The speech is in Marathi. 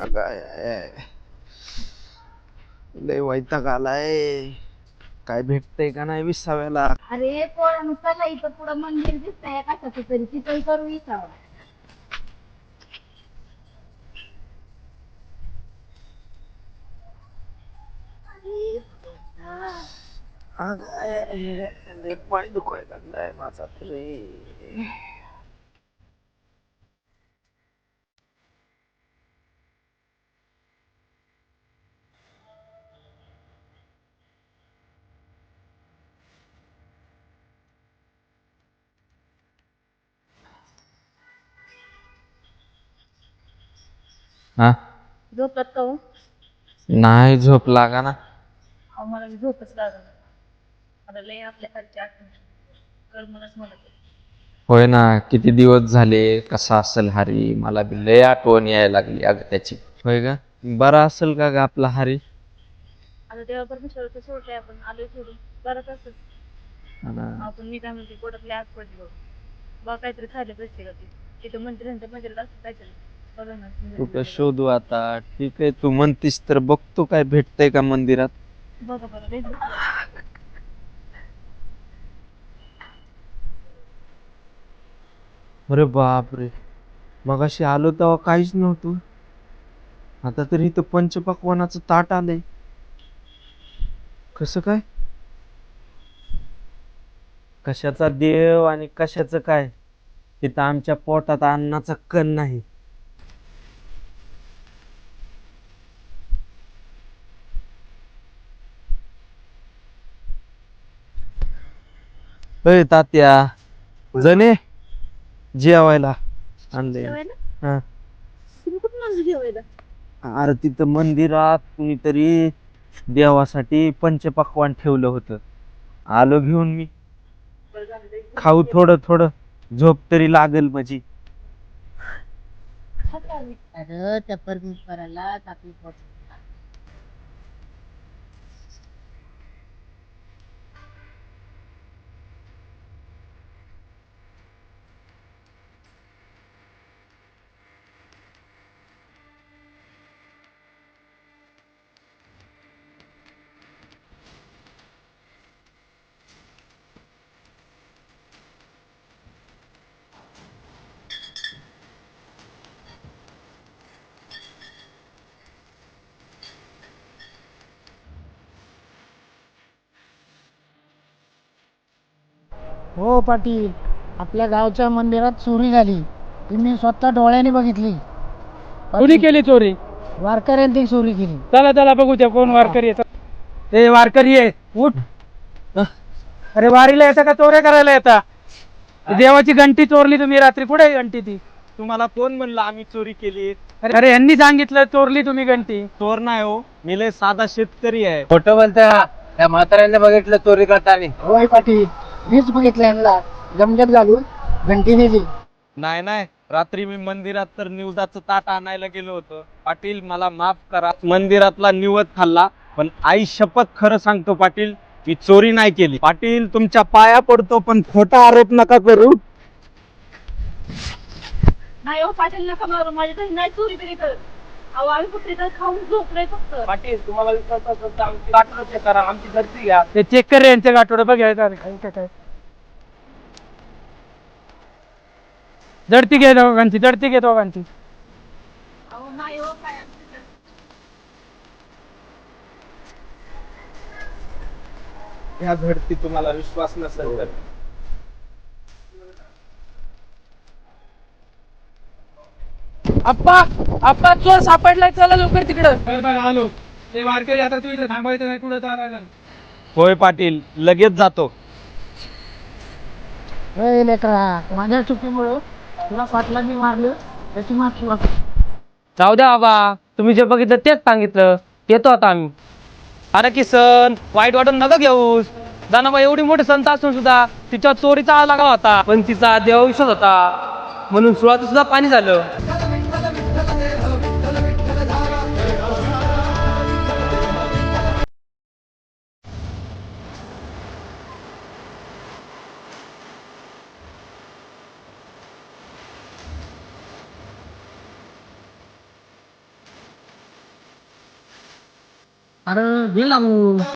काय लय वैताग आलाय. काय भेटतंय का नाही विसाव्याला. अरे पोरांनो चला इथं पुढं मंदिर दिसतंय कशाचं तरी तिथं करू विसावा. लय पाय दुखाय लागलाय माझा तरी. हा झोपत का हो? नाही झोप लागा ना. अहो मला झोपच लागत. मला लय आपल्यासारखी आठवण कर मलाच म्हणत. होय ना, किती दिवस झाले. कसा असेल हरी, मला बी लय आठवण यायला लागली अगं त्याची. होय का, बरा असेल का ग आपला हरी? आता देवा परमेश्वराचं सोडलंय आपण आलोय सोडून बरंच असेल. आपण मी काय म्हणते पोटातली आग पडली बघ. बघ काहीतरी खायला भेटते का ती तिथं मंदिरांच्या मंदिरात असं काहीतरी बघा ना. कुठं शोधू आता. ठीक आहे, तू म्हणतीस तर बघतो काय भेटतंय का मंदिरात. बघा बघा लय अरे बापरे, मगाशी आलो तेव्हा काहीच नव्हतं. आता तरी इथं पंचपक्वानाचं ताट आलंय. कसं काय? कशाचा देव आणि कशाचं काय. तिथं आमच्या पोटात अन्नाचा कण नाही. अय तात्या, जणे जेवायला आणले. जेवायला? हा, तुम्ही कुठून आणलं जेवायला? अरे तिथं मंदिरात कुणीतरी देवासाठी पंचपक्वान्न ठेवलं होतं. आलो घेऊन मी. खाऊ थोडं थोडं, झोप तरी लागेल माझी. अरे त्या परमेश्वराला आपली पोट. हो पाटील, आपल्या गावच्या मंदिरात चोरी झाली. ती मी स्वतः डोळ्याने बघितली. कोणी केली चोरी? वारकऱ्यांनी चोरी केली. चला चला बघू त्या कोण वारकरी येतात. ते वारकरी आहे, उठ. अरे वारीला येता का चोऱ्या करायला येता? देवाची घंटी चोरली तुम्ही रात्री. कुठे आहे घंटी ती? तुम्हाला कोण म्हणलं आम्ही चोरी केली? अरे यांनी सांगितलं चोरली तुम्ही घंटी. चोर नाही हो, मी लय साधा शेतकरी आहे. खोटं बोलता. त्या म्हाताऱ्याने बघितलं चोरी करताना. होय पाटील, मीच बघितलं यांना गमजत घालून घंटी नेली. नाही नाही, रात्री मी मंदिरात तर निवदाचं ताट आणायला गेलो होतो. पाटील मला माफ करा, मंदिरातला निवद खाल्ला. पण आई शपथ खरं सांगतो पाटील, मी चोरी नाही केली. पाटील तुमच्या पाया पडतो, पण खोटा आरोप नका करू. नाही हो पाटील नका मारू, माझ्या तरी नाही चोरी बिरी करत. अहो आम्ही कुठे तर खाऊन झोपलोय फक्त. पाटील तुम्हाला विश्वास असेल तर आमची गाठोडं check करा, आमची घरची घ्या. ते चेक कर रे यांच्या गाठोडं बघायचं. काय जडती घे दोघांची, जडती घे दोघांची. अहो नाही हो काय ह्या धडती तुम्हाला विश्वास नसेल तर आप्पा आप्पा, चोर सापडलाय, चला लवकर तिकडं. आलो. ते वारकरी आता तू इथं थांबायचं नाही, कुठं चालायला. होय पाटील, लगेच जातो. होय लेकरा, माझ्या चुकीमुळं तुला पाटलांनी मारलं, त्याची माफी माग. जाऊ द्या बाबा, तुम्ही जे बघितलं तेच सांगितलं. येतो आता आम्ही. अरे किसन, वाईट वाटून नका घेऊस. दानाबा एवढी मोठी संत असून सुद्धा तिच्या चोरीचा आळ लागला होता. पण तिचा देवविश्वास होता म्हणून सुरुवात सुद्धा पाणी झालं. अरे गेला